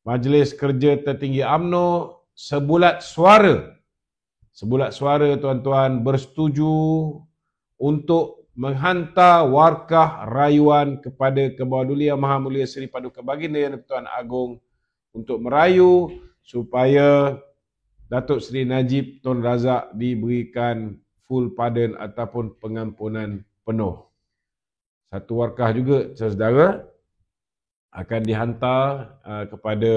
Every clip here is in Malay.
Majlis Kerja Tertinggi UMNO sebulat suara tuan-tuan bersetuju untuk menghantar warkah rayuan kepada Kebawah Duli Yang Maha Mulia Seri Paduka Baginda Yang di-Pertuan Agong untuk merayu supaya Datuk Seri Najib Tun Razak diberikan full pardon ataupun pengampunan penuh. Satu warkah juga, saudara, akan dihantar kepada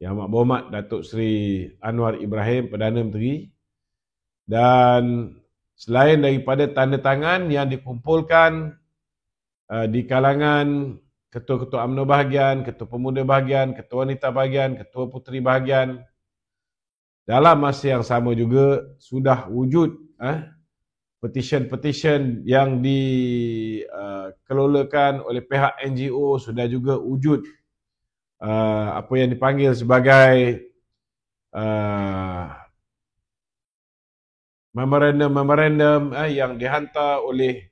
Yang Amat Berhormat Datuk Seri Anwar Ibrahim, Perdana Menteri. Dan selain daripada tanda tangan yang dikumpulkan di kalangan ketua-ketua UMNO bahagian, ketua pemuda bahagian, ketua wanita bahagian, ketua puteri bahagian, dalam masa yang sama juga sudah wujud petition-petition yang dikelolakan oleh pihak NGO, sudah juga wujud apa yang dipanggil sebagai memorandum yang dihantar oleh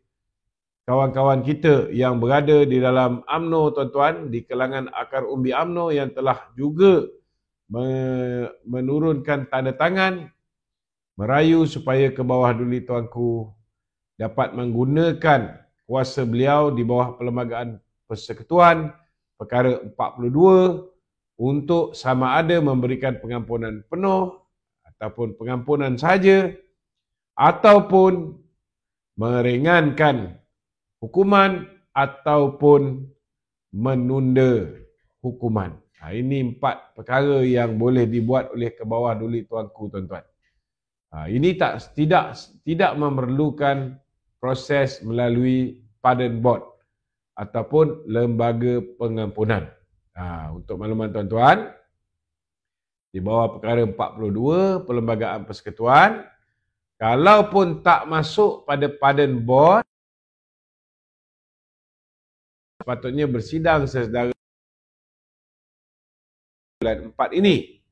kawan-kawan kita yang berada di dalam UMNO, tuan-tuan, di kalangan akar umbi UMNO yang telah juga menurunkan tanda tangan merayu supaya Kebawah Duli Tuanku dapat menggunakan kuasa beliau di bawah Perlembagaan Persekutuan perkara 42 untuk sama ada memberikan pengampunan penuh ataupun pengampunan saja ataupun meringankan hukuman ataupun menunda hukuman. Ini 4 perkara yang boleh dibuat oleh Kebawah Duli Tuanku, tuan-tuan. Ini tidak memerlukan proses melalui Pardon Board ataupun lembaga pengampunan. Untuk makluman tuan-tuan, di bawah perkara 42 Perlembagaan Persekutuan, kalaupun tak masuk pada Pardon Board, sepatutnya bersidang sesedara bulan 4 ini.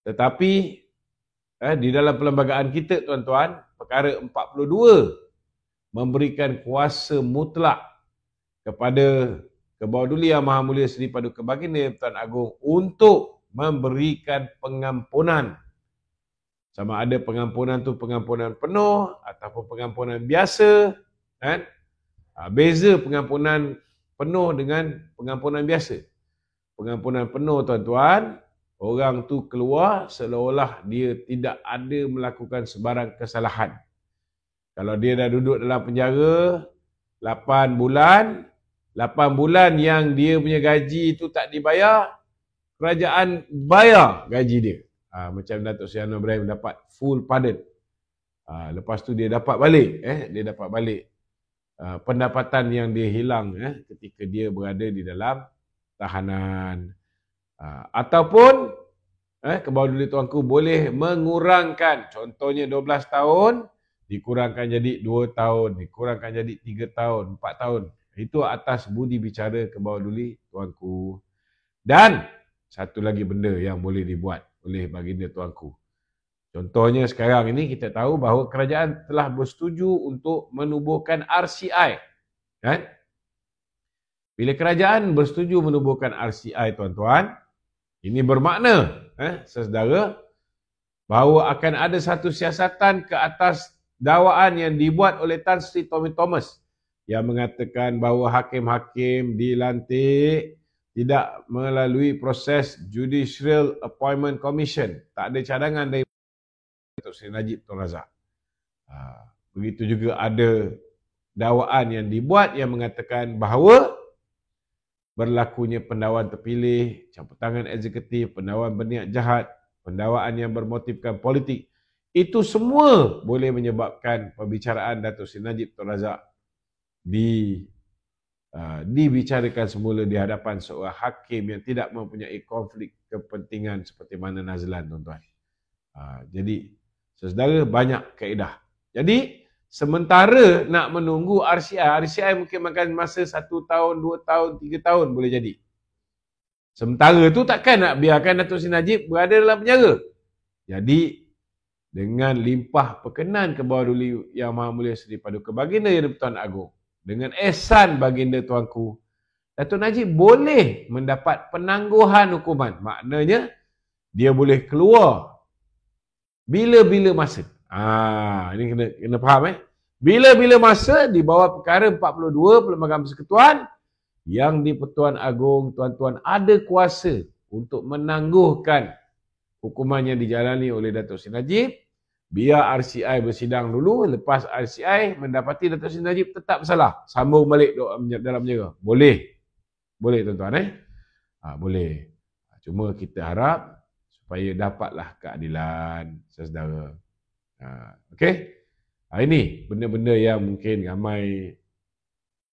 Tetapi di dalam perlembagaan kita, tuan-tuan, perkara 42 memberikan kuasa mutlak kepada Kebawah Duli Yang Maha Mulia Seri Paduka Baginda Yang Di-Pertuan Agong untuk memberikan pengampunan. Sama ada pengampunan tu pengampunan penuh ataupun pengampunan biasa, kan? Beza pengampunan penuh dengan pengampunan biasa. Pengampunan penuh, tuan-tuan, orang tu keluar seolah-olah dia tidak ada melakukan sebarang kesalahan. Kalau dia dah duduk dalam penjara 8 bulan, 8 bulan yang dia punya gaji tu tak dibayar, kerajaan bayar gaji dia. Macam Datuk Seri Anwar Ibrahim dapat full pardon. Lepas tu dia dapat balik, pendapatan yang dia hilang ketika dia berada di dalam tahanan. Ataupun Kebawah Duli Tuanku boleh mengurangkan, contohnya 12 tahun dikurangkan jadi 2 tahun, dikurangkan jadi 3 tahun, 4 tahun. Itu atas budi bicara Kebawah Duli Tuanku. Dan satu lagi benda yang boleh dibuat oleh baginda Tuanku. Contohnya sekarang ini kita tahu bahawa kerajaan telah bersetuju untuk menubuhkan RCI. Kan? Bila kerajaan bersetuju menubuhkan RCI, tuan-tuan, ini bermakna, saudara, bahawa akan ada satu siasatan ke atas dakwaan yang dibuat oleh Tan Sri Tommy Thomas yang mengatakan bahawa hakim-hakim dilantik tidak melalui proses Judicial Appointment Commission. Tak ada cadangan dari Datuk Seri Najib Tun Razak. Begitu juga ada dakwaan yang dibuat yang mengatakan bahawa berlakunya pendakwan terpilih, campur tangan eksekutif, pendakwan berniat jahat, pendakwaan yang bermotifkan politik, itu semua boleh menyebabkan pembicaraan Datuk Seri Najib Tun Razak dibicarakan semula di hadapan seorang hakim yang tidak mempunyai konflik kepentingan seperti mana Nazlan, tuan-tuan. Jadi, saudara, banyak kaedah. Jadi, sementara nak menunggu RCI mungkin makan masa 1 tahun, 2 tahun, 3 tahun boleh jadi. Sementara tu takkan nak biarkan Datuk Seri Najib berada dalam penjara. Jadi, dengan limpah perkenan Kebawah Duli Yang Maha Mulia Seri Paduka Baginda Yang Di-Pertuan Agong, dengan ehsan baginda Tuanku, Datuk Najib boleh mendapat penangguhan hukuman. Maknanya, dia boleh keluar bila-bila masa. Ini kena faham Bila-bila masa di bawah perkara 42 Perlembagaan Persekutuan yang di Pertuan Agong, tuan-tuan ada kuasa untuk menangguhkan hukuman yang dijalani oleh Datuk Seri Najib. Biar RCI bersidang dulu, lepas RCI mendapati Datuk Seri Najib tetap bersalah, sambung balik dalam penjara. Boleh. Boleh tuan-tuan boleh. Cuma kita harap supaya dapatlah keadilan saudara. Okey. Ini benda-benda yang mungkin ramai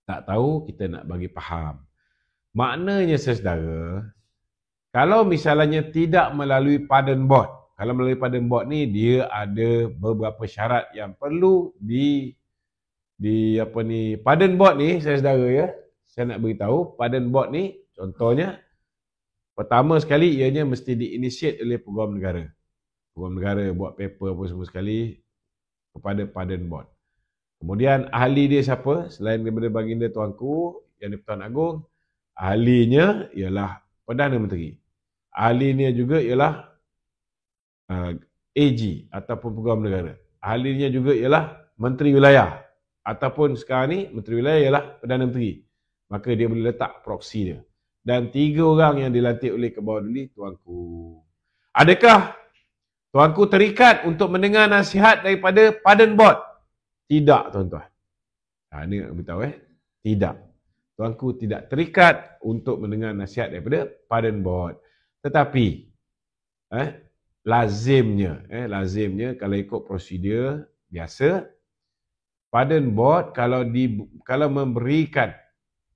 tak tahu, kita nak bagi faham. Maknanya saudara, kalau misalnya tidak melalui Pardon Board, kalau melalui Pardon Board ni dia ada beberapa syarat yang perlu Pardon Board ni saudara saya nak beritahu, Pardon Board ni contohnya pertama sekali ianya mesti diinitiate oleh Peguam Negara. Peguam Negara buat paper apa semua sekali kepada Pardon Board. Kemudian ahli dia siapa? Selain daripada Baginda Tuanku yang di Pertuan Agong, ahlinya ialah Perdana Menteri. Ahlinya juga ialah AG ataupun Peguam Negara. Ahlinya juga ialah Menteri Wilayah. Ataupun sekarang ni Menteri Wilayah ialah Perdana Menteri. Maka dia boleh letak proksi dia. Dan 3 orang yang dilantik oleh Kebawah-Duli Tuanku. Adakah Tuanku terikat untuk mendengar nasihat daripada Pardon Board? Tidak, tuan-tuan. Ini nak beritahu Tidak. Tuanku tidak terikat untuk mendengar nasihat daripada Pardon Board. Tetapi lazimnya kalau ikut prosedur biasa, Pardon Board kalau memberikan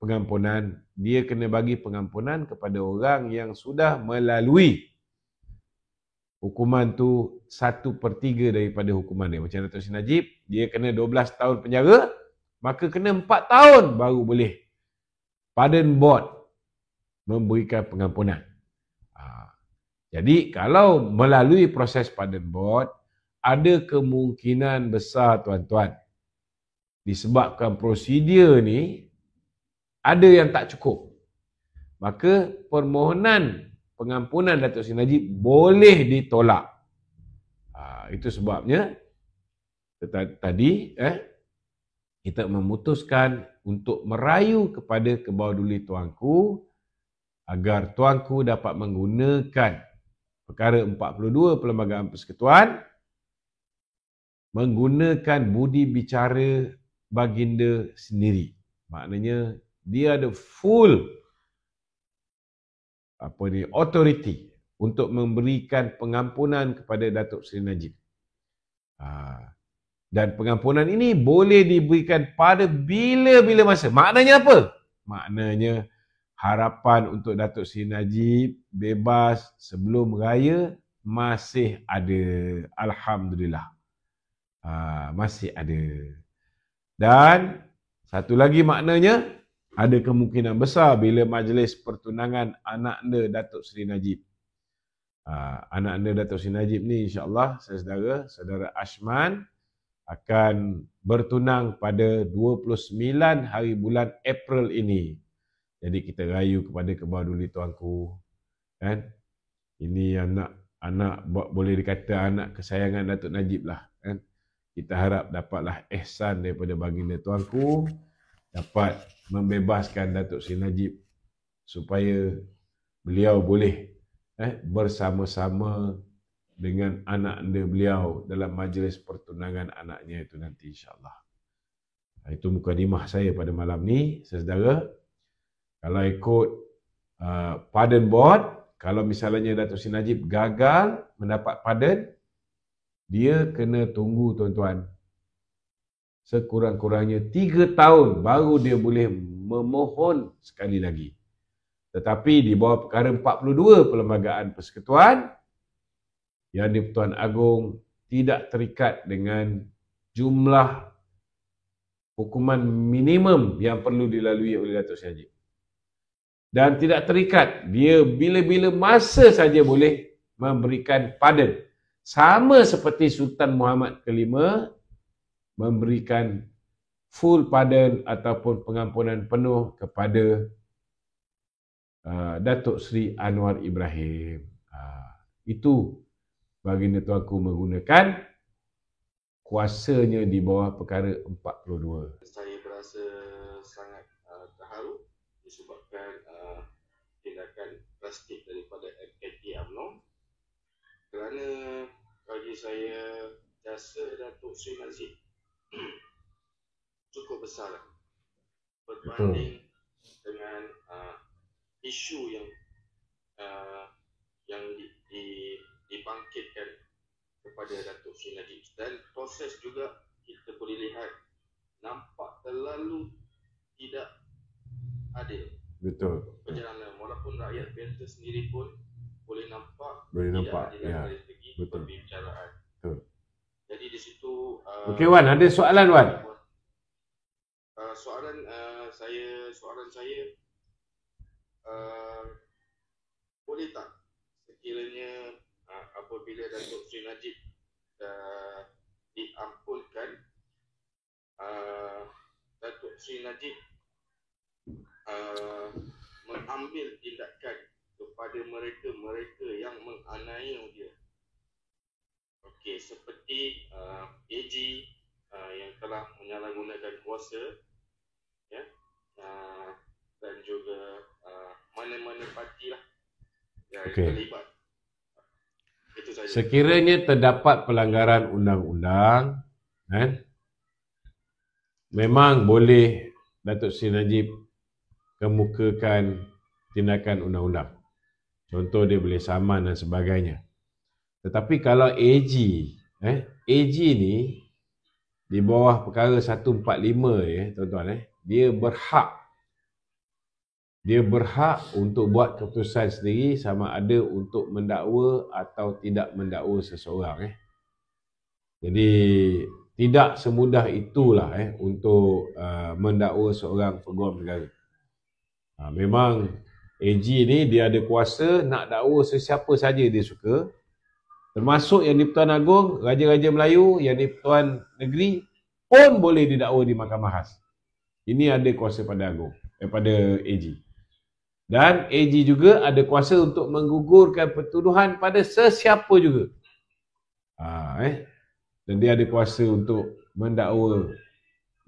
pengampunan, dia kena bagi pengampunan kepada orang yang sudah melalui hukuman tu 1/3 daripada hukuman dia. Macam Datuk Seri Najib, dia kena 12 tahun penjara, maka kena 4 tahun baru boleh Pardon Board memberikan pengampunan. Jadi kalau melalui proses Pardon Board, ada kemungkinan besar tuan-tuan, disebabkan prosedur ni ada yang tak cukup, maka permohonan pengampunan Datuk Seri Najib boleh ditolak. Itu sebabnya tadi kita memutuskan untuk merayu kepada Kebawah-Duli Tuanku agar Tuanku dapat menggunakan perkara 42 Perlembagaan Persekutuan, menggunakan budi bicara baginda sendiri. Maknanya dia ada full authority untuk memberikan pengampunan kepada Datuk Seri Najib. Dan pengampunan ini boleh diberikan pada bila-bila masa. Maknanya apa? Maknanya harapan untuk Datuk Seri Najib bebas sebelum raya masih ada. Alhamdulillah. Masih ada. Dan satu lagi maknanya, ada kemungkinan besar bila majlis pertunangan anak anda Datuk Seri Najib. Anak anda Datuk Seri Najib ni insya-Allah saudara Ashman akan bertunang pada 29 hari bulan April ini. Jadi kita rayu kepada Kebawah-Duli Tuanku. Kan? Ini anak boleh dikata anak kesayangan Datuk Najib lah. Kan? Kita harap dapatlah ihsan daripada baginda Tuanku, dapat membebaskan Datuk Seri Najib supaya beliau boleh bersama-sama dengan anak anda beliau dalam majlis pertunangan anaknya itu nanti insya-Allah. Itu mukadimah saya pada malam ni, saudara. Kalau ikut Pardon Board, kalau misalnya Datuk Seri Najib gagal mendapat pardon, dia kena tunggu tuan-tuan sekurang-kurangnya 3 tahun baru dia boleh memohon sekali lagi. Tetapi di bawah perkara 42 Perlembagaan Persekutuan yang di Pertuan Agong tidak terikat dengan jumlah hukuman minimum yang perlu dilalui oleh Datuk Seri Najib. Dan tidak terikat, dia bila-bila masa saja boleh memberikan pardon. Sama seperti Sultan Muhammad V memberikan full pardon ataupun pengampunan penuh kepada Datuk Seri Anwar Ibrahim. Itu baginda tuanku menggunakan kuasanya di bawah perkara 42. Saya berasa sangat terharu disebabkan tindakan drastik daripada MKT UMNO, kerana bagi saya jasa Datuk Seri Najib cukup besar berbanding dengan isu yang dibangkitkan kepada Datuk Seri Najib. Dan proses juga kita boleh lihat nampak terlalu tidak adil. Betul. Perjalanan walaupun rakyat biasa sendiri pun boleh nampak Tidak adil ya. dari segi Betul. pembicaraan. Betul. Jadi di situ Okey Wan, ada soalan Wan? Soalan saya boleh tak sekiranya apabila Datuk Seri Najib diampunkan, Datuk Seri Najib mengambil tindakan kepada mereka yang menganiaya dia. Okey, seperti AG yang telah menyalahgunakan kuasa, ya, dan juga mana-mana parti lah yang terlibat. Itu saja. Sekiranya terdapat pelanggaran undang-undang, memang boleh Datuk Seri Najib kemukakan tindakan undang-undang. Contoh dia boleh saman dan sebagainya. Tetapi kalau AG ni di bawah perkara 145 tuan-tuan, dia berhak untuk buat keputusan sendiri sama ada untuk mendakwa atau tidak mendakwa seseorang. Jadi tidak semudah itulah untuk mendakwa seorang peguam negara. Memang AG ni dia ada kuasa nak dakwa sesiapa saja dia suka, termasuk yang di-Pertuan Agong, Raja-Raja Melayu, yang di-Pertuan Negeri pun boleh didakwa di Mahkamah Khas. Ini ada kuasa pada AG. Dan AG juga ada kuasa untuk menggugurkan pertuduhan pada sesiapa juga. Dan dia ada kuasa untuk mendakwa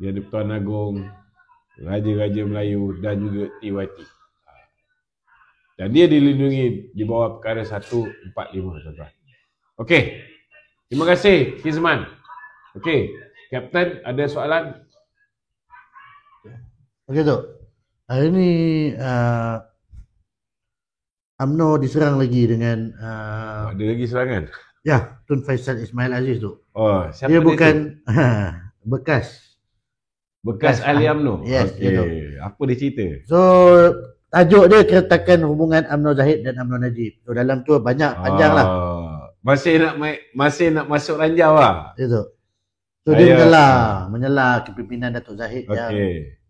yang di-Pertuan Agong, Raja-Raja Melayu dan juga TYT. Dan dia dilindungi di bawah perkara 145, tuan-tuan. Okey. Terima kasih, Kizman. Okey, Kapten ada soalan? Okey, Tok. Hari ni UMNO diserang lagi dengan ada lagi serangan? Ya, Tun Faisal Ismail Aziz tu. Oh, siapa dia bukan bekas ahli UMNO. Yes, okey. Apa dia cerita? So tajuk dia keretakan hubungan UMNO Zahid dan UMNO Najib. So dalam tu banyak panjang lah. Masih nak masuk ranjau lah. Itu. So dia menyela kepimpinan Datuk Zahid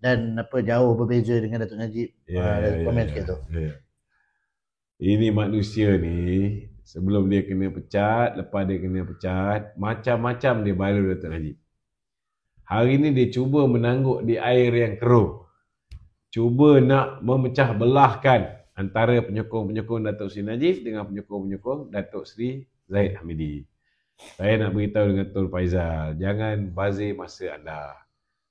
dan jauh berbeza dengan Datuk Najib. Komen sikit tu. Ini manusia ni sebelum dia kena pecat, lepas dia kena pecat, macam-macam dia bala Datuk Najib. Hari ni dia cuba menangguk di air yang keruh. Cuba nak memecah belahkan antara penyokong-penyokong Datuk Seri Najib dengan penyokong-penyokong Datuk Seri Zahid Hamidi. Saya nak beritahu dengan Tun Faizal, jangan bazir masa anda.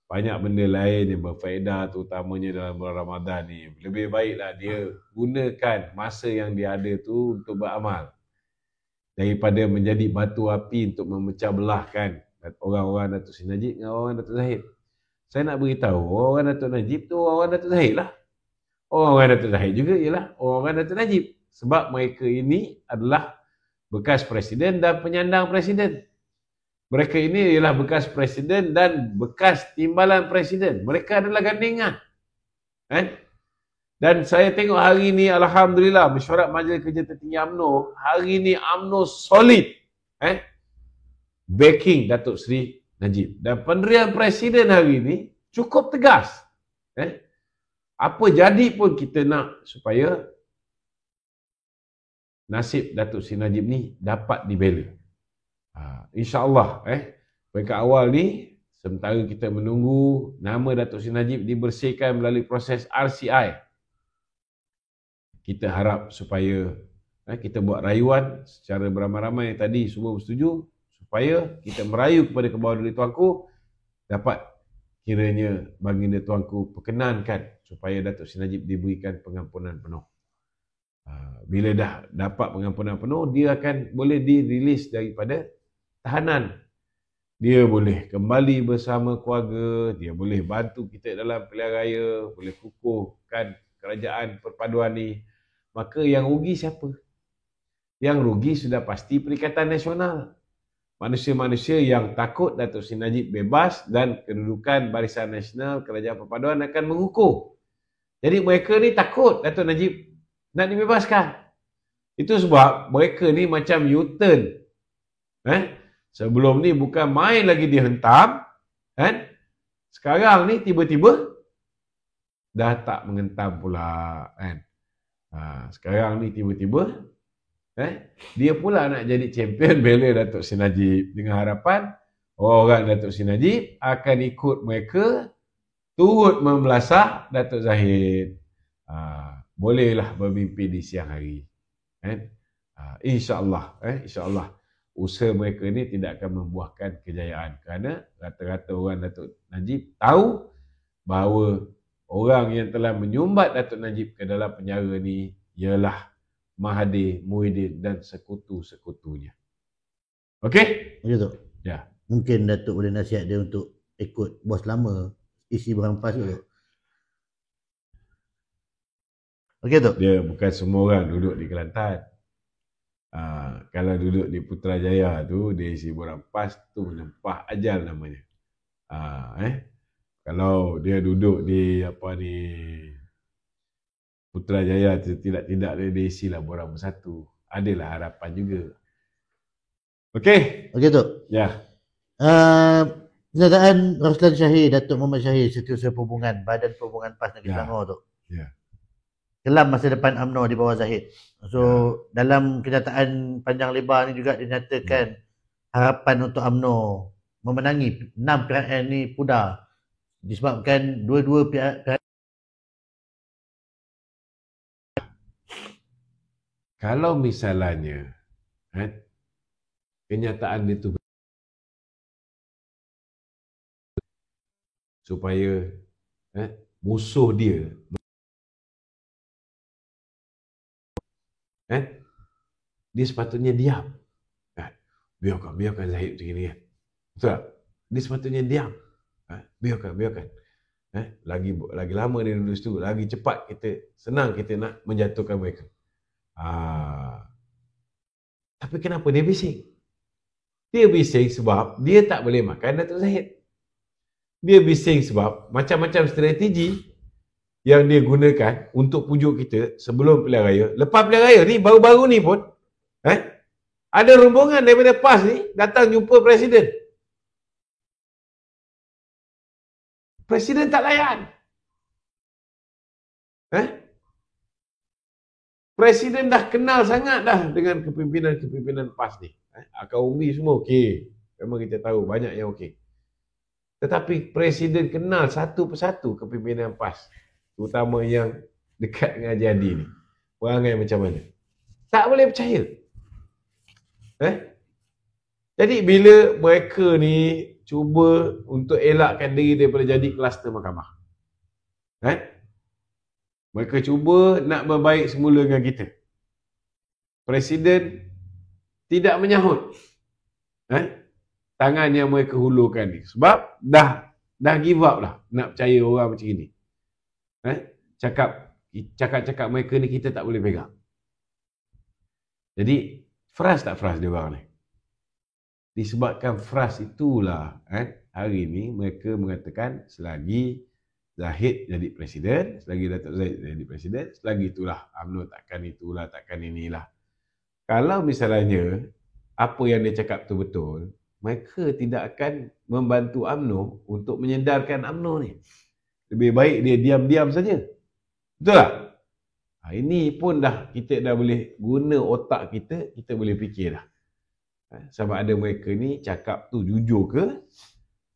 Banyak benda lain yang berfaedah, terutamanya dalam bulan Ramadan ni. Lebih baiklah dia gunakan masa yang dia ada tu untuk beramal, daripada menjadi batu api untuk memecah belahkan orang-orang Datuk Seri Najib dengan orang Datuk Zahid. Saya nak beritahu, orang Datuk Najib tu orang Datuk Zahid lah. Orang Datuk Zahid juga ialah orang Datuk Najib. Sebab mereka ini adalah bekas presiden dan penyandang presiden. Mereka ini ialah bekas presiden dan bekas timbalan presiden. Mereka adalah gandingan. Dan saya tengok hari ini, alhamdulillah, mesyuarat Majlis Kerja Tertinggi UMNO, hari ini UMNO solid backing Datuk Seri Najib. Dan pendirian presiden hari ini cukup tegas. Apa jadi pun kita nak supaya nasib Datuk Seri Najib ni dapat dibela. InsyaAllah peringkat awal ni, sementara kita menunggu nama Datuk Seri Najib dibersihkan melalui proses RCI, kita harap supaya kita buat rayuan secara beramai-ramai tadi semua bersetuju supaya kita merayu kepada Kebawah Duli Tuanku dapat kiranya baginda Tuanku perkenankan supaya Datuk Seri Najib diberikan pengampunan penuh. Bila dah dapat pengampunan penuh, dia akan boleh dirilis daripada tahanan. Dia boleh kembali bersama keluarga, dia boleh bantu kita dalam pilihan raya, boleh kukuhkan kerajaan perpaduan ni. Maka yang rugi siapa? Yang rugi sudah pasti Perikatan Nasional. Manusia-manusia yang takut Datuk Seri Najib bebas dan kedudukan Barisan Nasional Kerajaan Perpaduan akan mengukuh. Jadi mereka ni takut Datuk Najib nak dibebaskan. Itu sebab mereka ni macam U-turn. Sebelum ni bukan main lagi dihentam, kan? Sekarang ni tiba-tiba dah tak mengentam pula, kan? Sekarang ni tiba-tiba dia pula nak jadi champion bela Datuk Seri Najib dengan harapan orang Datuk Seri Najib akan ikut mereka turut membelasah Datuk Zahid. Bolehlah bermimpi di siang hari, kan? InsyaAllah, insyaAllah usaha mereka ni tidak akan membuahkan kejayaan kerana rata-rata orang Datuk Najib tahu bahawa orang yang telah menyumbat Datuk Najib ke dalam penjara ni ialah Mahathir Muhyiddin dan sekutu-sekutunya. Okey? Begitu. Ya. Mungkin Datuk boleh nasihat dia untuk ikut bos lama isi berampas dulu. Okey tu. Dia bukan semua orang duduk di Kelantan. Kalau duduk di Putrajaya tu, dia isi berampas tu menempah ajal namanya. Kalau dia duduk di Putrajaya tu tidak dia isilah borang bersatu. Adalah harapan juga. Okey. Okey tu. Ya. Kenyataan Roslan Shahir, Datuk Muhammad Shahir, Setiausaha Perhubungan, Badan Perhubungan PAS Negeri Selangor tu. Ya. Kelam masa depan UMNO di bawah Zahid. So dalam kenyataan panjang lebar ni juga dinyatakan harapan untuk UMNO memenangi 6 PRN ni pudar disebabkan dua-dua pihak. Kalau misalnya kenyataan itu supaya musuh dia dia sepatutnya diam. Biarkan Zahid macam ni kan. Betul tak? Dia sepatutnya diam. Biarkan. Lagi lama dia duduk situ, lagi cepat senang kita nak menjatuhkan mereka. Tapi kenapa dia bising? Dia bising sebab dia tak boleh makan Datuk Zahid. Dia bising sebab macam-macam strategi yang dia gunakan untuk pujuk kita sebelum pilihan raya. Lepas pilihan raya ni, baru-baru ni pun ada rombongan daripada PAS ni datang jumpa Presiden. Presiden tak layan. Presiden dah kenal sangat dah dengan kepimpinan PAS ni. Akar umbi semua okey. Memang kita tahu banyak yang okey. Tetapi Presiden kenal satu persatu kepimpinan PAS. Terutama yang dekat dengan Haji Hadi ni. Perangai macam mana. Tak boleh percaya. Jadi bila mereka ni cuba untuk elakkan diri daripada jadi kluster mahkamah. Mereka cuba nak berbaik semula dengan kita. Presiden tidak menyahut tangan yang mereka hulurkan ni. Sebab dah give up lah nak percaya orang macam ni. Cakap-cakap mereka ni kita tak boleh pegang. Jadi frust tak frust dia orang ni? Disebabkan frust itulah hari ni mereka mengatakan selagi Zahid jadi presiden, selagi Datuk Zahid jadi presiden, selagi itulah UMNO takkan itulah, takkan inilah. Kalau misalnya apa yang dia cakap tu betul, mereka tidak akan membantu UMNO untuk menyedarkan UMNO ni. Lebih baik dia diam-diam saja. Betul tak? Ini pun kita dah boleh guna otak kita boleh fikir dah. Sama ada mereka ni cakap tu jujur ke,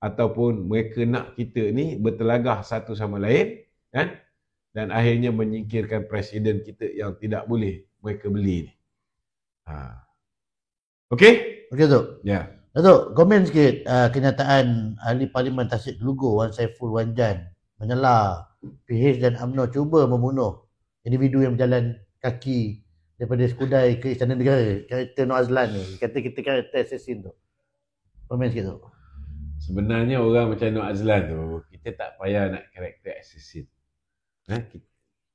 ataupun mereka nak kita ni bertelagah satu sama lain, kan? dan akhirnya menyingkirkan presiden kita yang tidak boleh mereka beli ni. Okey? Okey Datuk. Ya. Datuk, komen sikit kenyataan Ahli Parlimen Tasik Telugu Wan Saiful Wanjan menyela PH dan UMNO cuba membunuh individu yang berjalan kaki daripada Skudai ke Istana Negara. Karakter Nur Azlan ni. Kata kita karakter assassin tu. Komen sikit tu. Sebenarnya orang macam Nur Azlan tu, kita tak payah nak karakter assassin.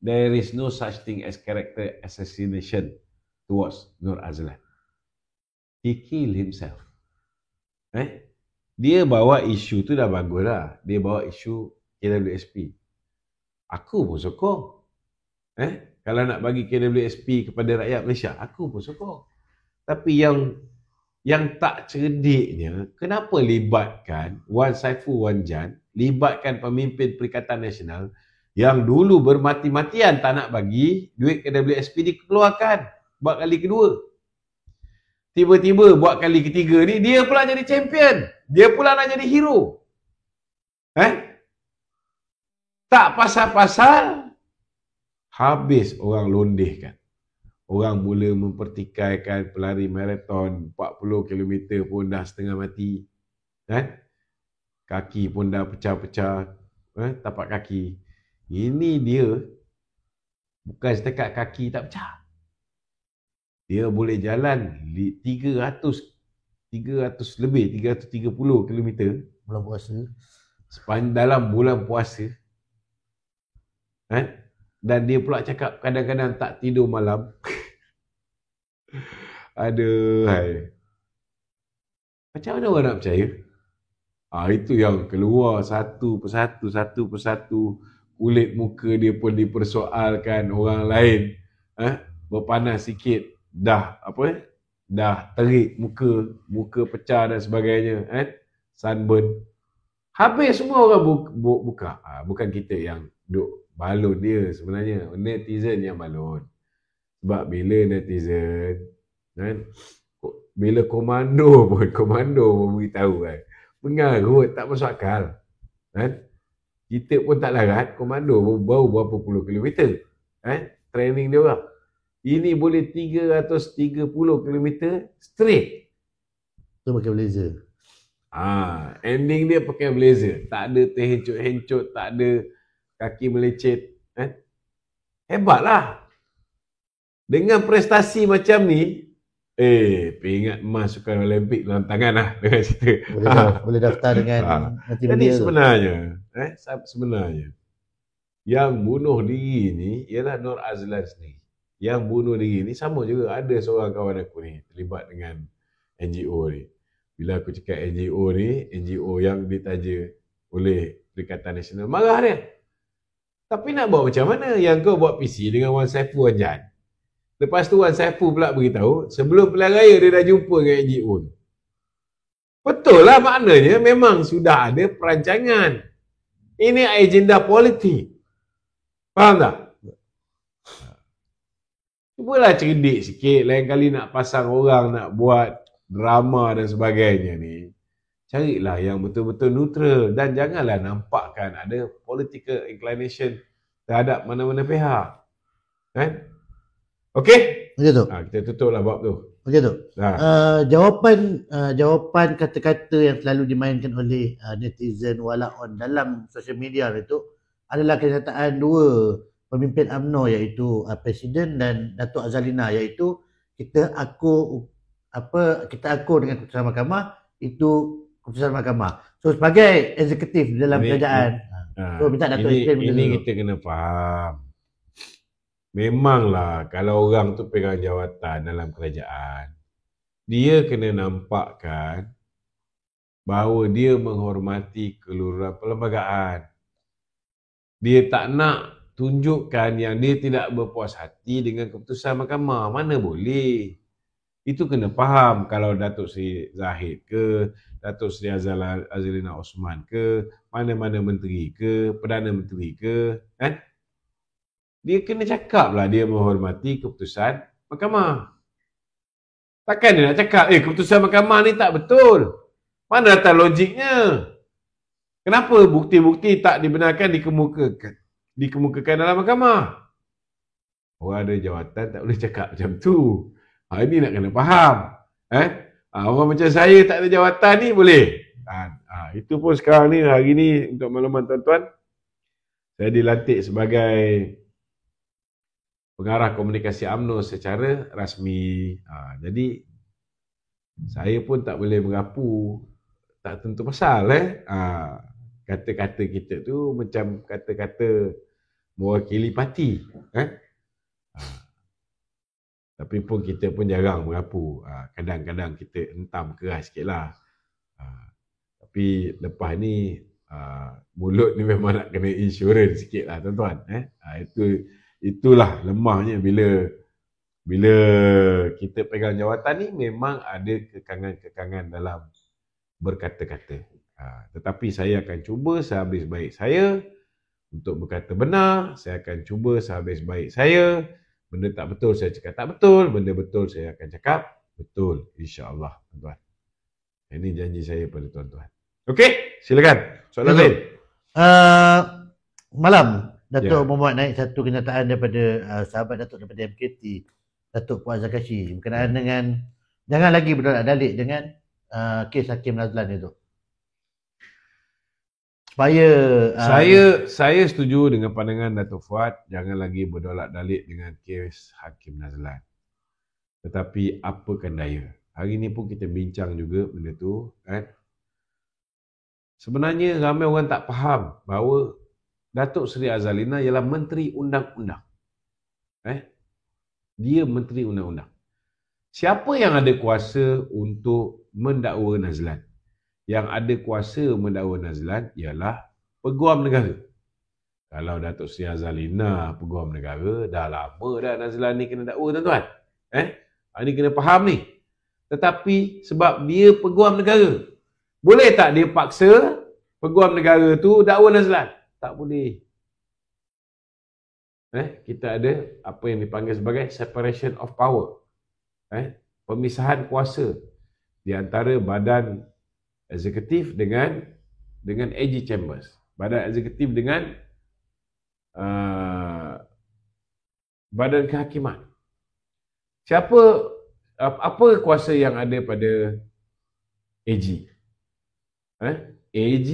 There is no such thing as character assassination towards Nur Azlan. He killed himself. Dia bawa isu tu dah bagus lah. Dia bawa isu KWSP. Aku pun sokong. Kalau nak bagi KWSP kepada rakyat Malaysia, aku pun sokong. Tapi yang tak cerdiknya, kenapa libatkan Wan Saiful Wanjan, libatkan pemimpin Perikatan Nasional yang dulu bermati-matian tak nak bagi duit KWSP dikeluarkan buat kali kedua. Tiba-tiba buat kali ketiga ni, dia pula jadi champion. Dia pula nak jadi hero. Tak pasal-pasal, habis orang londehkan. Orang mula mempertikaikan pelari maraton 40 km pun dah setengah mati. Kaki pun dah pecah-pecah. Tapak kaki. Ini dia bukan setakat kaki tak pecah. Dia boleh jalan 330 km Bulan puasa. dalam bulan puasa. Dan dia pula cakap kadang-kadang tak tidur malam. Aduh. Macam mana orang nak percaya? Itu yang keluar satu persatu. Kulit muka dia pun dipersoalkan orang lain. Berpanas sikit. Dah terik muka pecah dan sebagainya. Sunburn. Habis semua orang buka. Bukan kita yang duk balon dia sebenarnya. Netizen yang balon. Sebab bila netizen, bila komando pun beritahu mengarut, tak masuk akal. Kita pun tak larat, komando baru berapa puluh kilometer. Training dia orang. Ini boleh 330 km straight. Tu pakai blazer. Ending dia pakai blazer. Tak ada terhencut-hencut, tak ada kaki melecet. Hebatlah. Dengan prestasi macam ni, peringat emas Sukan Olimpik dalam tangan lah dengan cerita. Boleh daftar dengan nanti Jadi dia sebenarnya yang bunuh diri ni ialah Nur Azlan sendiri. Yang bunuh diri ni sama juga. Ada seorang kawan aku ni terlibat dengan NGO ni. Bila aku cakap NGO ni, NGO yang ditaja oleh Perikatan Nasional, marah dia. Tapi nak buat macam mana? Yang kau buat PC dengan Wan Saiful Wanjan. Lepas tu Wan Saiful pula beritahu, sebelum pilihan raya dia dah jumpa dengan NGO tu. Betul lah, maknanya memang sudah ada perancangan. Ini agenda politik. Faham tak? Cubalah cerdik sikit. Lain kali nak pasang orang, nak buat drama dan sebagainya ni. Carilah yang betul-betul neutral. Dan janganlah nampakkan ada political inclination terhadap mana-mana pihak. Okey? Okey tu. Kita tutuplah bab tu. Okey tu. Jawapan kata-kata yang selalu dimainkan oleh netizen walaupun dalam social media itu adalah kenyataan dua pemimpin UMNO iaitu Presiden dan Datuk Azalina, iaitu kita akur dengan keputusan mahkamah, itu keputusan mahkamah. So sebagai eksekutif dalam kerajaan, so minta Datuk explain benda ini tu. Kita kena faham. Memanglah kalau orang tu pegang jawatan dalam kerajaan, dia kena nampakkan bahawa dia menghormati keluruhan perlembagaan. Dia tak nak tunjukkan yang dia tidak berpuas hati dengan keputusan mahkamah. Mana boleh. Itu kena faham. Kalau Datuk Seri Zahid ke, Datuk Seri Azalina Osman ke, mana-mana menteri ke, Perdana Menteri ke, dia kena cakap lah dia menghormati keputusan mahkamah. Takkan dia nak cakap, keputusan mahkamah ni tak betul. Mana datang logiknya? Kenapa bukti-bukti tak dibenarkan dikemukakan? dikemukakan dalam mahkamah. Orang ada jawatan tak boleh cakap macam tu. Ini nak kena faham. Orang macam saya tak ada jawatan ni boleh. Itu pun sekarang ni, hari ni, untuk makluman tuan-tuan, saya dilantik sebagai pengarah komunikasi UMNO secara rasmi. Jadi saya pun tak boleh merapu, tak tentu pasal. Kata-kata kita tu macam kata-kata mewakili parti. Tapi pun kita pun jarang merapu. Kadang-kadang kita entam keras sikit lah. Tapi lepas ni, mulut ni memang nak kena insurans sikit lah tuan-tuan. Itulah lemahnya bila kita pegang jawatan ni, memang ada kekangan-kekangan dalam berkata-kata. Tetapi saya akan cuba sehabis baik saya untuk berkata benar. Saya akan cuba sehabis baik saya. Benda tak betul saya cakap tak betul. Benda betul saya akan cakap betul. InsyaAllah tuan-tuan. Ini janji saya pada tuan-tuan. Okey, silakan. Soalan lain. Malam Datuk Muhammad naik satu kenyataan daripada sahabat Datuk daripada MKT, Datuk Puan Zakashi, berkenaan dengan jangan lagi berdolak dalik dengan kes Hakim Nazlan itu. Supaya saya setuju dengan pandangan Datuk Fuad, jangan lagi berdolak dalik dengan kes Hakim Nazlan. Tetapi apakan daya. Hari ni pun kita bincang juga benda tu, kan? Sebenarnya ramai orang tak faham bahawa Datuk Seri Azalina ialah Menteri Undang-Undang. Dia Menteri Undang-Undang. Siapa yang ada kuasa untuk mendakwa Nazlan? Yang ada kuasa mendakwa Nazlan ialah Peguam Negara. Kalau Datuk Seri Azalina Peguam Negara, dah lama dah Nazlan ni kena dakwa tuan-tuan. Ini kena faham ni. Tetapi sebab dia Peguam Negara, boleh tak dia paksa Peguam Negara tu dakwa Nazlan? Tak boleh. Kita ada apa yang dipanggil sebagai separation of power. Pemisahan kuasa di antara badan eksekutif dengan AG Chambers. Badan eksekutif dengan badan kehakiman. Apa kuasa yang ada pada AG? AG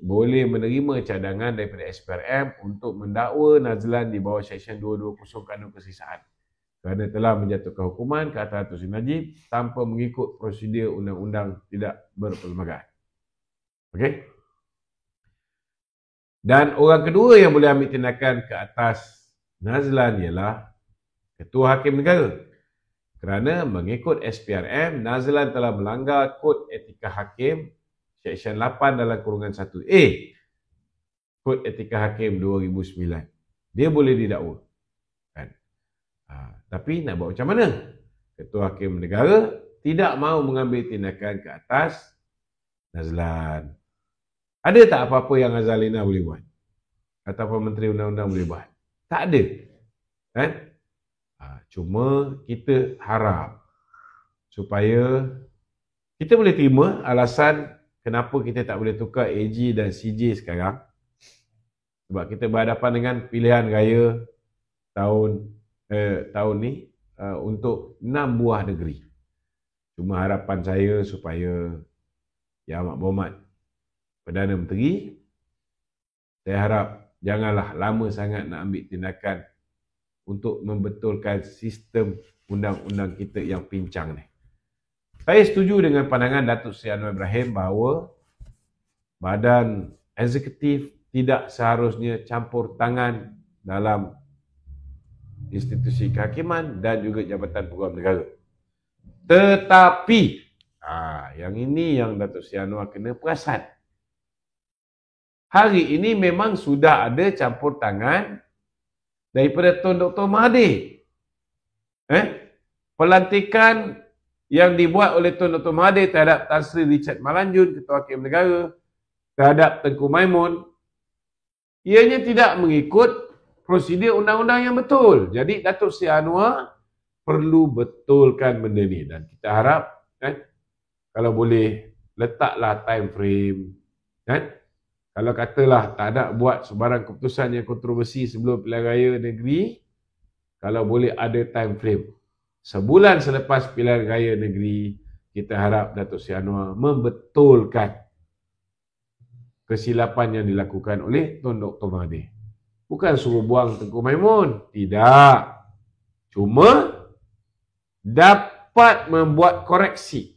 boleh menerima cadangan daripada SPRM untuk mendakwa Nazlan di bawah Seksyen 220 Kanun Kesisaan kerana telah menjatuhkan hukuman ke atas Datuk Seri Najib tanpa mengikut prosedur undang-undang tidak berperlembagaan. Okey? Dan orang kedua yang boleh ambil tindakan ke atas Nazlan ialah Ketua Hakim Negara. Kerana mengikut SPRM, Nazlan telah melanggar Kod Etika Hakim Seksyen 8 dalam kurungan 1A Kod Etika Hakim 2009. Dia boleh didakwa. Kan? Tapi nak buat macam mana? Ketua Hakim Negara tidak mahu mengambil tindakan ke atas Nazlan. Ada tak apa-apa yang Azalina boleh buat? Ataupun Menteri Undang-Undang boleh buat? Tak ada. Kan? Cuma kita harap supaya kita boleh terima alasan kenapa kita tak boleh tukar AG dan CJ sekarang. Sebab kita berhadapan dengan pilihan raya tahun ni untuk 6 buah negeri. Cuma harapan saya supaya Yang Amat Berhormat Perdana Menteri, saya harap janganlah lama sangat nak ambil tindakan untuk membetulkan sistem undang-undang kita yang pincang ni. Saya setuju dengan pandangan Datuk Seri Anwar Ibrahim bahawa badan eksekutif tidak seharusnya campur tangan dalam institusi kehakiman dan juga Jabatan Peguam Negara. Tetapi, yang ini yang Datuk Seri Anwar kena perasan. Hari ini memang sudah ada campur tangan daripada Tun Dr. Mahathir. Pelantikan yang dibuat oleh Tun Dr. Mahathir terhadap Tan Sri Richard Malanjun, Ketua Hakim Negara, terhadap Tengku Maimun, ianya tidak mengikut prosedur undang-undang yang betul. Jadi Datuk Seri Anwar perlu betulkan benda ni. Dan kita harap, kalau boleh, letaklah time frame. Kalau katalah tak ada buat sebarang keputusan yang kontroversi sebelum pilihan raya negeri, kalau boleh ada time frame. Sebulan selepas pilihan raya negeri, kita harap Datuk Seri Anwar membetulkan kesilapan yang dilakukan oleh Tun Dr. Mahathir. Bukan suruh buang Tengku Maimun. Tidak. Cuma dapat membuat koreksi.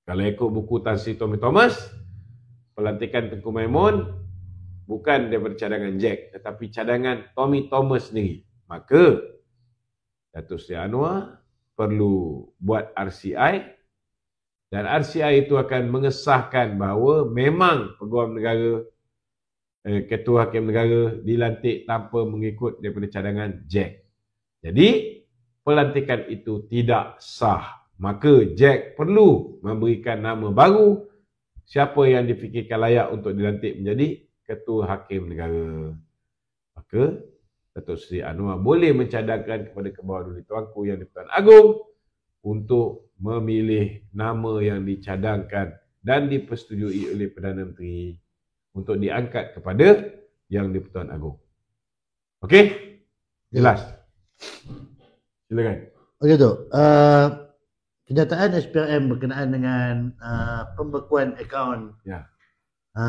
Kalau ikut buku Tan Sri Tommy Thomas, pelantikan Tengku Maimun bukan daripada cadangan Jack, tetapi cadangan Tommy Thomas sendiri. Maka Datuk Seri Anwar perlu buat RCI, dan RCI itu akan mengesahkan bahawa memang Peguam Negara, Ketua Hakim Negara dilantik tanpa mengikut daripada cadangan Jack. Jadi pelantikan itu tidak sah. Maka Jack perlu memberikan nama baru siapa yang difikirkan layak untuk dilantik menjadi Ketua Hakim Negara. Maka Datuk Seri Anwar boleh mencadangkan kepada Kebawah Tuanku Yang di-Pertuan Agong untuk memilih nama yang dicadangkan dan dipersetujui oleh Perdana Menteri untuk diangkat kepada Yang di-Pertuan Agong. Okey? Jelas? Silakan. Okey tu. Kenyataan SPRM berkenaan dengan pembekuan akaun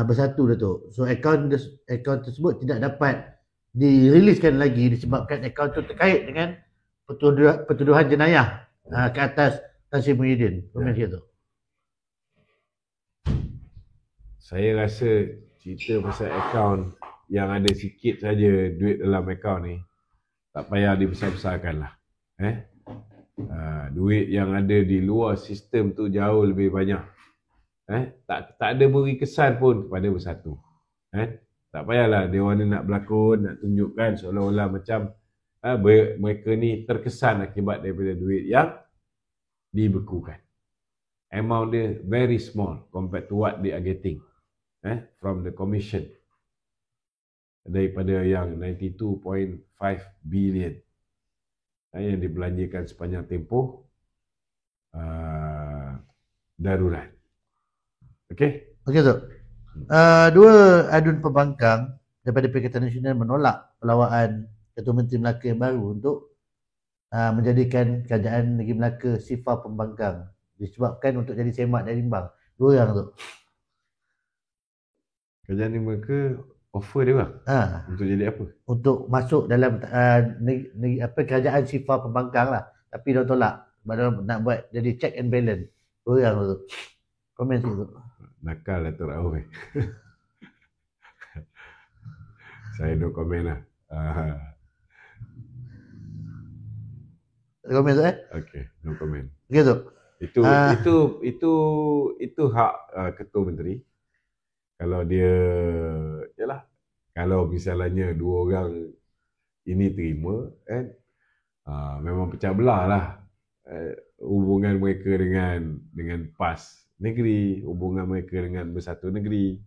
Bersatu Datuk. So akaun tersebut tidak dapat diriliskan lagi disebabkan akaun itu terkait dengan pertuduhan jenayah ke atas Tan Sri Muhyiddin. Komen tu. Saya rasa cerita pasal akaun yang ada sikit saja duit dalam akaun ni tak payah dibesar-besarkan lah. Duit yang ada di luar sistem tu jauh lebih banyak. Tak ada beri kesan pun kepada Bersatu. Tak payahlah dia orang ni nak berlakon, nak tunjukkan seolah-olah macam mereka ni terkesan akibat daripada duit yang dibekukan. Amount dia very small compared to what they are getting from the commission daripada yang 92.5 billion yang dibelanjakan sepanjang tempoh darurat. Okey? Okey tu. Dua adun pembangkang daripada Perikatan Nasional menolak pelawaan Ketua Menteri Melaka yang baru untuk menjadikan Kerajaan Negeri Melaka sifar pembangkang disebabkan untuk jadi semak dan imbang. Dua orang tu. Kerajaan Negeri Melaka offer dia bang? Untuk jadi apa? Untuk masuk dalam kerajaan sifar pembangkang lah. Tapi dia tolak. Sebab dia nak buat jadi check and balance. Dua orang tu. Komen situ. Nakal Datuk Rauf. Saya no komen lah. Komen tu Okay, no komen. Gitu. Itu hak Ketua Menteri. Kalau dia, yalah, kalau misalnya dua orang ini terima, memang pecah belah lah hubungan mereka dengan PAS negeri, hubungan mereka dengan Bersatu Negeri.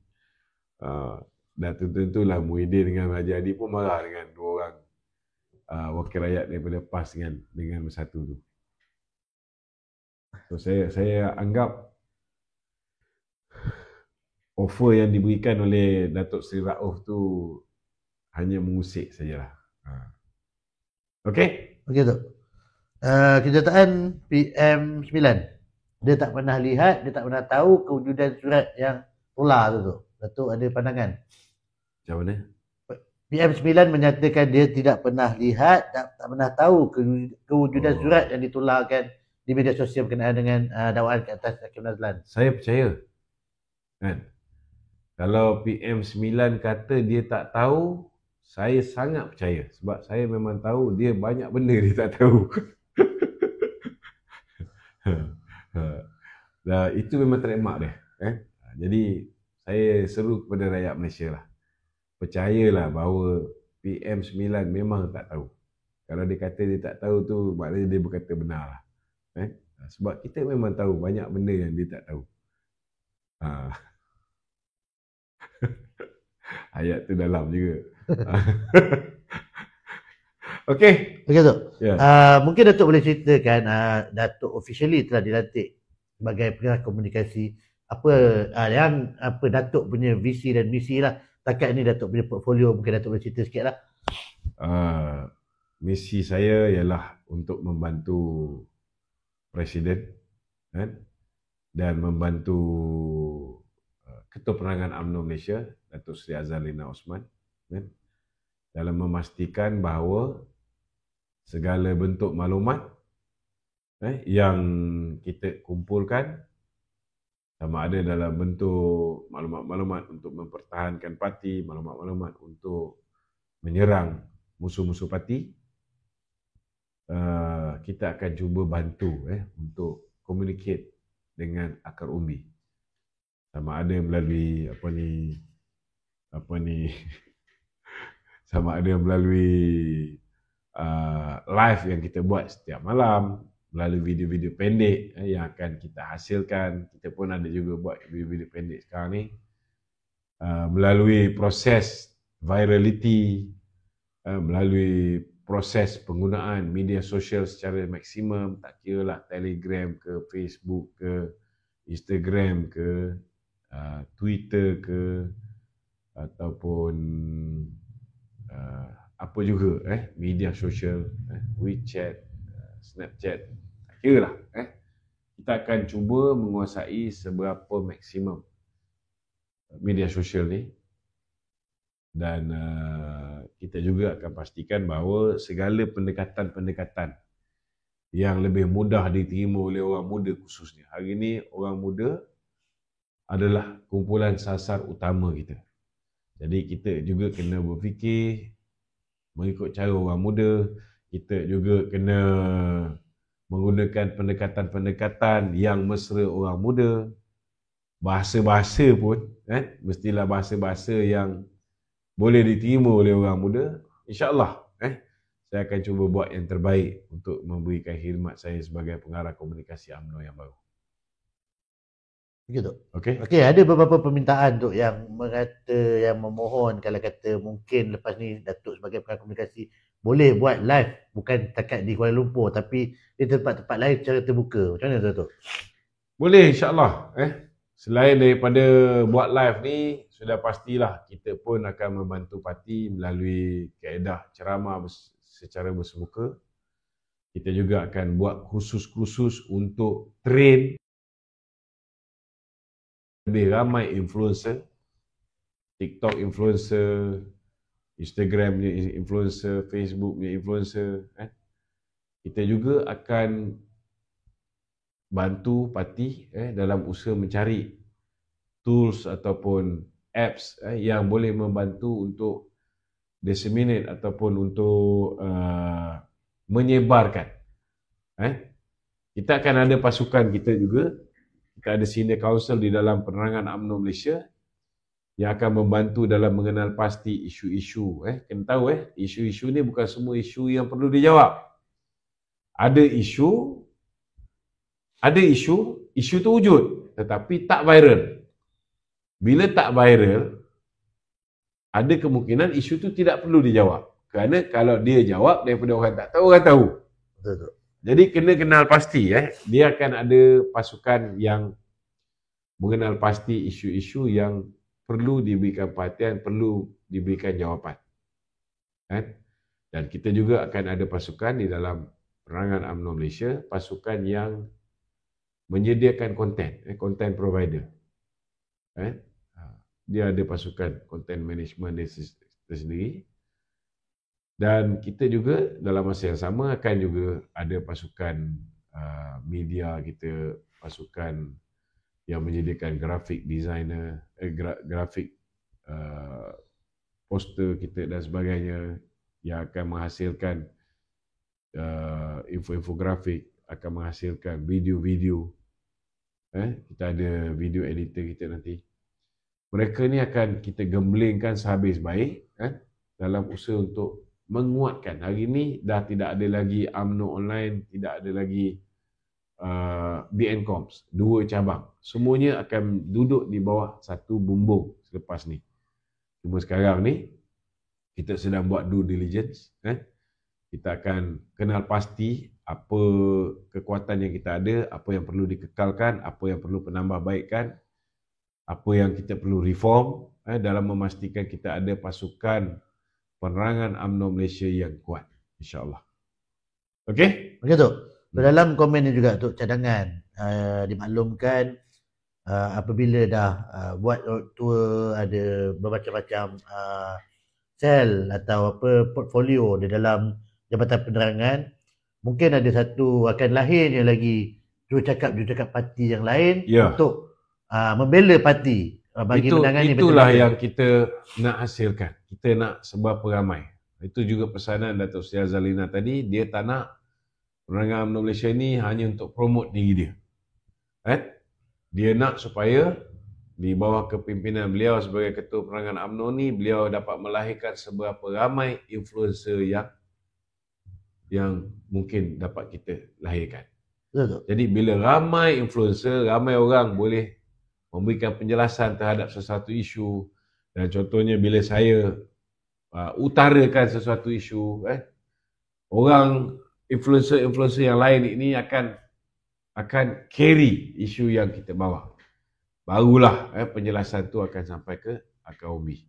Dan tentulah Muhyiddin dengan Haji Adi pun marah dengan dua orang wakil rakyat daripada PAS dengan Bersatu tu. So saya anggap offer yang diberikan oleh Datuk Seri Rauf tu hanya mengusik sajalah. Okey? Okey tu. Kenyataan PM9. Dia tak pernah lihat, dia tak pernah tahu kewujudan surat yang tular tu. Datuk ada pandangan? Macam mana? PM9 menyatakan dia tidak pernah lihat, tak pernah tahu kewujudan surat yang ditularkan di media sosial berkenaan dengan dakwaan ke atas Hakim Nazlan. Saya percaya. Kan? Kalau PM9 kata dia tak tahu, saya sangat percaya. Sebab saya memang tahu dia banyak benda dia tak tahu. Itu memang trademark dia. Jadi saya seru kepada rakyat Malaysia lah. Percayalah bahawa PM9 memang tak tahu. Kalau dia kata dia tak tahu tu, maknanya dia berkata benar lah. Sebab kita memang tahu banyak benda yang dia tak tahu. Ayat tu dalam juga. Okey. Okey tu. Mungkin Datuk boleh ceritakan Datuk officially telah dilantik sebagai pengarah komunikasi apa Datuk punya visi dan misi lah. Takat ni Datuk punya portfolio, mungkin Datuk boleh cerita sikit lah. Misi saya ialah untuk membantu Presiden kan, dan membantu Ketua Penerangan UMNO Malaysia Datuk Seri Azalina Osman kan, dalam memastikan bahawa segala bentuk maklumat yang kita kumpulkan, sama ada dalam bentuk maklumat-maklumat untuk mempertahankan parti, maklumat-maklumat untuk menyerang musuh-musuh parti, kita akan cuba bantu untuk communicate dengan akar umbi. Sama ada melalui sama ada melalui live yang kita buat setiap malam, melalui video-video pendek yang akan kita hasilkan. Kita pun ada juga buat video-video pendek sekarang ni, melalui proses virality, melalui proses penggunaan media sosial secara maksimum, tak kira lah Telegram ke, Facebook ke, Instagram ke, Twitter ke, ataupun apa juga media sosial, WeChat, Snapchat, tak kira lah. Kita akan cuba menguasai seberapa maksimum media sosial ni, dan kita juga akan pastikan bahawa segala pendekatan-pendekatan yang lebih mudah diterima oleh orang muda khususnya. Hari ini orang muda adalah kumpulan sasar utama kita. Jadi kita juga kena berfikir mengikut cara orang muda. Kita juga kena menggunakan pendekatan-pendekatan yang mesra orang muda. Bahasa-bahasa pun mestilah bahasa-bahasa yang boleh diterima oleh orang muda. InsyaAllah saya akan cuba buat yang terbaik untuk memberikan khidmat saya sebagai pengarah komunikasi UMNO yang baru. Begitu. Okey, ada beberapa permintaan tu yang memohon, kalau kata mungkin lepas ni Datuk sebagai pengarah komunikasi boleh buat live, bukan takat di Kuala Lumpur tapi di tempat-tempat lain secara terbuka. Macam mana Datuk? boleh insyaAllah. Selain daripada buat live ni, sudah pastilah kita pun akan membantu parti melalui kaedah ceramah secara bersemuka. Kita juga akan buat kursus-kursus untuk train lebih ramai influencer, TikTok influencer, Instagram punya influencer, Facebook punya influencer. Kita juga akan bantu parti dalam usaha mencari tools ataupun apps yang boleh membantu untuk disseminate ataupun untuk menyebarkan. Kita akan ada pasukan kita juga. Kita ada senior council di dalam penerangan UMNO Malaysia yang akan membantu dalam mengenal pasti isu-isu. Kena tahu isu-isu ni bukan semua isu yang perlu dijawab. Ada isu tu wujud tetapi tak viral. Bila tak viral, ada kemungkinan isu tu tidak perlu dijawab. Kerana kalau dia jawab daripada orang tak tahu, orang tahu. Betul. Jadi kena kenal pasti. Dia akan ada pasukan yang mengenal pasti isu-isu yang perlu diberikan perhatian, perlu diberikan jawapan. Dan kita juga akan ada pasukan di dalam penerangan UMNO Malaysia, pasukan yang menyediakan konten, content provider. Dia ada pasukan content management dia sendiri. Dan kita juga dalam masa yang sama akan juga ada pasukan media kita, pasukan yang menyediakan grafik designer, grafik poster kita dan sebagainya, yang akan menghasilkan infografik, akan menghasilkan video-video. Kita ada video editor kita nanti. Mereka ni akan kita gemblengkan sehabis baik dalam usaha untuk menguatkan. Hari ni dah tidak ada lagi UMNO online, tidak ada lagi BNCOMS, 2 cabang. Semuanya akan duduk di bawah satu bumbung selepas ni. Cuma sekarang ni kita sedang buat due diligence. Kita akan kenal pasti apa kekuatan yang kita ada, apa yang perlu dikekalkan, apa yang perlu penambahbaikan, apa yang kita perlu reform dalam memastikan kita ada pasukan penerangan UMNO Malaysia yang kuat, insya-Allah. Okey? Okey tu. So, dalam komen ni juga tu cadangan dimaklumkan apabila dah buat road tour, ada bermacam-macam sel atau apa portfolio di dalam Jabatan Penerangan, mungkin ada satu akan lahirnya lagi jurucakap parti yang lain untuk membela parti bagi menangani itulah betul-betul yang kita nak hasilkan. Kita nak sebar peramai. Itu juga pesanan Datuk Seri Azalina tadi, dia tak nak penerangan UMNO Malaysia ni hanya untuk promote diri dia. Dia nak supaya di bawah kepimpinan beliau sebagai Ketua Penerangan UMNO ni, beliau dapat melahirkan seberapa ramai influencer yang mungkin dapat kita lahirkan. Betul. Jadi bila ramai influencer, ramai orang boleh memberikan penjelasan terhadap sesuatu isu, dan contohnya bila saya utarakan sesuatu isu, orang influencer yang lain ini akan carry isu yang kita bawa. Barulah penjelasan tu akan sampai ke akar umbi.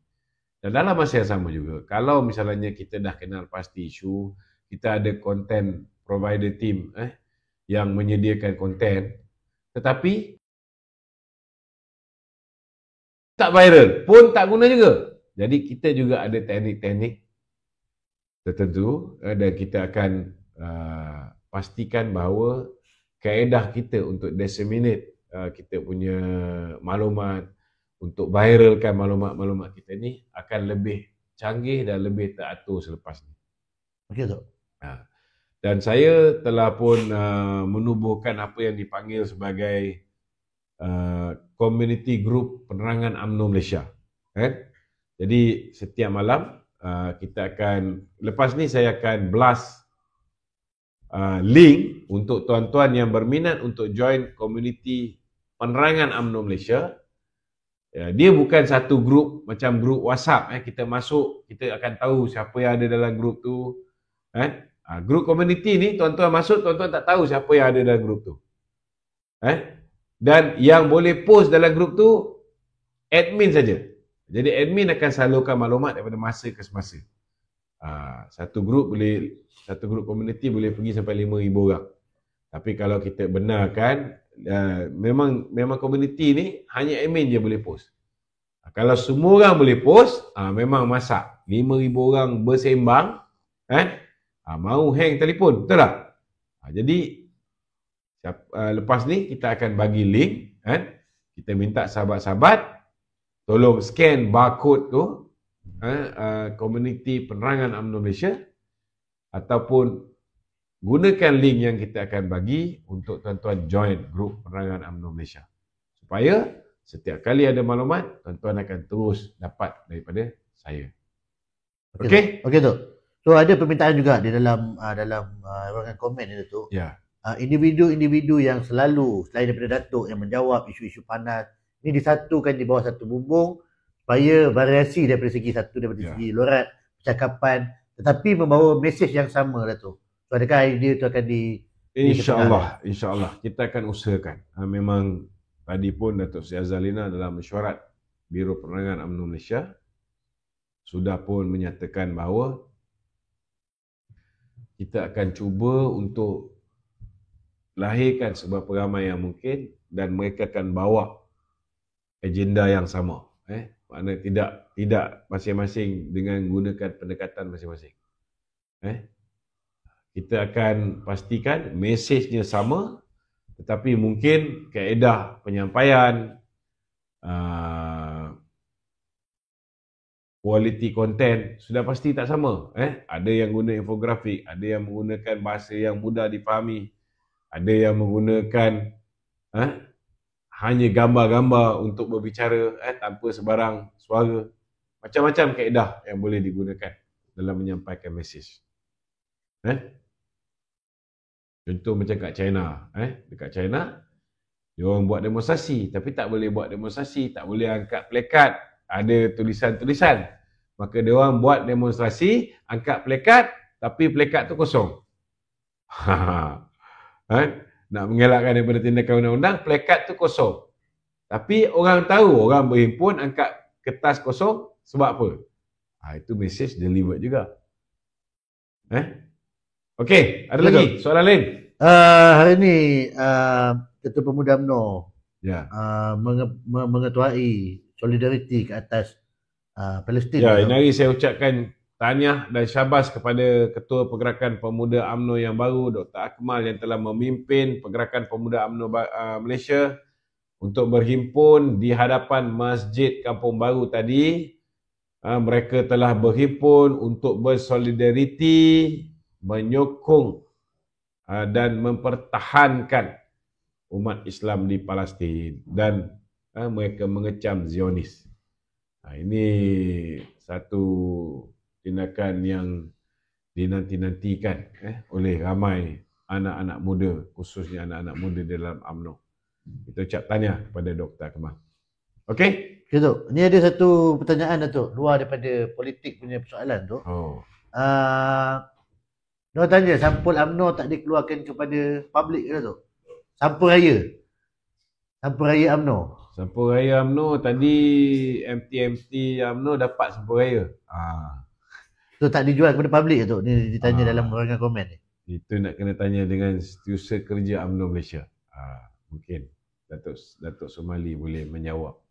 Dan dalam masa yang sama juga, kalau misalnya kita dah kenal pasti isu, kita ada content provider team yang menyediakan konten, tetapi tak viral pun tak guna juga. Jadi kita juga ada teknik-teknik tertentu dan kita akan pastikan bahawa kaedah kita untuk disseminate kita punya maklumat, untuk viralkan maklumat-maklumat kita ni akan lebih canggih dan lebih teratur selepas ni. Okey tu. Dan saya telah pun menubuhkan apa yang dipanggil sebagai Community Group Penerangan UMNO Malaysia. Jadi setiap malam kita akan, lepas ni saya akan blast link untuk tuan-tuan yang berminat untuk join Community Penerangan UMNO Malaysia. Dia bukan satu grup macam grup WhatsApp. Kita masuk, kita akan tahu siapa yang ada dalam grup tu. Grup community ni tuan-tuan masuk, tuan-tuan tak tahu siapa yang ada dalam grup tu. Dan yang boleh post dalam grup tu admin saja. Jadi admin akan salurkan maklumat daripada masa ke semasa. Satu grup community boleh pergi sampai 5,000 orang. Tapi kalau kita benarkan, memang community ni hanya admin je boleh post. Kalau semua orang boleh post, memang masak. 5,000 orang bersembang, mau hang telefon, betul tak? Jadi lepas ni kita akan bagi link, kita minta sahabat-sahabat tolong scan barcode tu, Community Penerangan UMNO Malaysia, ataupun gunakan link yang kita akan bagi untuk tuan-tuan join grup Penerangan UMNO Malaysia. Supaya setiap kali ada maklumat, tuan-tuan akan terus dapat daripada saya. Okey? Okey tu. So ada permintaan juga di dalam komen itu tu. Ya. Individu-individu yang selalu selain daripada Datuk yang menjawab isu-isu panas ini disatukan di bawah satu bumbung supaya variasi daripada segi lorat percakapan tetapi membawa mesej yang sama, Datuk. So adakah idea tu akan InsyaAllah kita akan usahakan. Memang tadi pun Datuk Seri Azalina dalam mesyuarat Biro Penerangan UMNO Malaysia sudah pun menyatakan bahawa kita akan cuba untuk lahirkan sebuah peramai yang mungkin dan mereka akan bawa agenda yang sama. Maknanya tidak masing-masing dengan gunakan pendekatan masing-masing. Kita akan pastikan mesejnya sama tetapi mungkin kaedah penyampaian, quality content sudah pasti tak sama. Ada yang guna infografik, ada yang menggunakan bahasa yang mudah difahami, ada yang menggunakan hanya gambar-gambar untuk berbicara tanpa sebarang suara. Macam-macam kaedah yang boleh digunakan dalam menyampaikan mesej. Contoh macam kat China. Dekat China, dia orang buat demonstrasi tapi tak boleh buat demonstrasi, tak boleh angkat plakat, ada tulisan-tulisan. Maka dia orang buat demonstrasi, angkat plakat tapi plakat tu kosong. Nak mengelakkan daripada tindakan undang-undang, plakat tu kosong. Tapi orang tahu orang berhimpun angkat kertas kosong sebab apa? Itu message delivered juga. Okey, ada Betul. lagi soalan lain? Hari ni Ketua Pemuda UMNO Ya. mengetuai solidariti ke atas Palestin. Ya, ini hari saya ucapkan tahniah dan syabas kepada Ketua Pergerakan Pemuda UMNO yang baru, Dr. Akmal, yang telah memimpin Pergerakan Pemuda UMNO Malaysia untuk berhimpun di hadapan Masjid Kampung Baru tadi. Mereka telah berhimpun untuk bersolidariti, menyokong dan mempertahankan umat Islam di Palestin, dan mereka mengecam Zionis. Ini satu tindakan yang dinanti-nantikan oleh ramai anak-anak muda, khususnya anak-anak muda dalam UMNO. Kita ucap tahniah kepada Dr. Akmal. Okey? Okay, Tok. Ni ada satu pertanyaan, Tok, luar daripada politik punya persoalan, Tok. Dia tanya, sampul UMNO tak dikeluarkan kepada publik ke, Tok? Sampul raya UMNO. Sampul raya UMNO tadi, MT UMNO dapat sampul raya. So tak dijual kepada publik ke, Tok? Ni ditanya dalam rancangan komen ni. Itu nak kena tanya dengan Setiausaha Kerja UMNO Malaysia. Mungkin Datuk Somali boleh menjawab.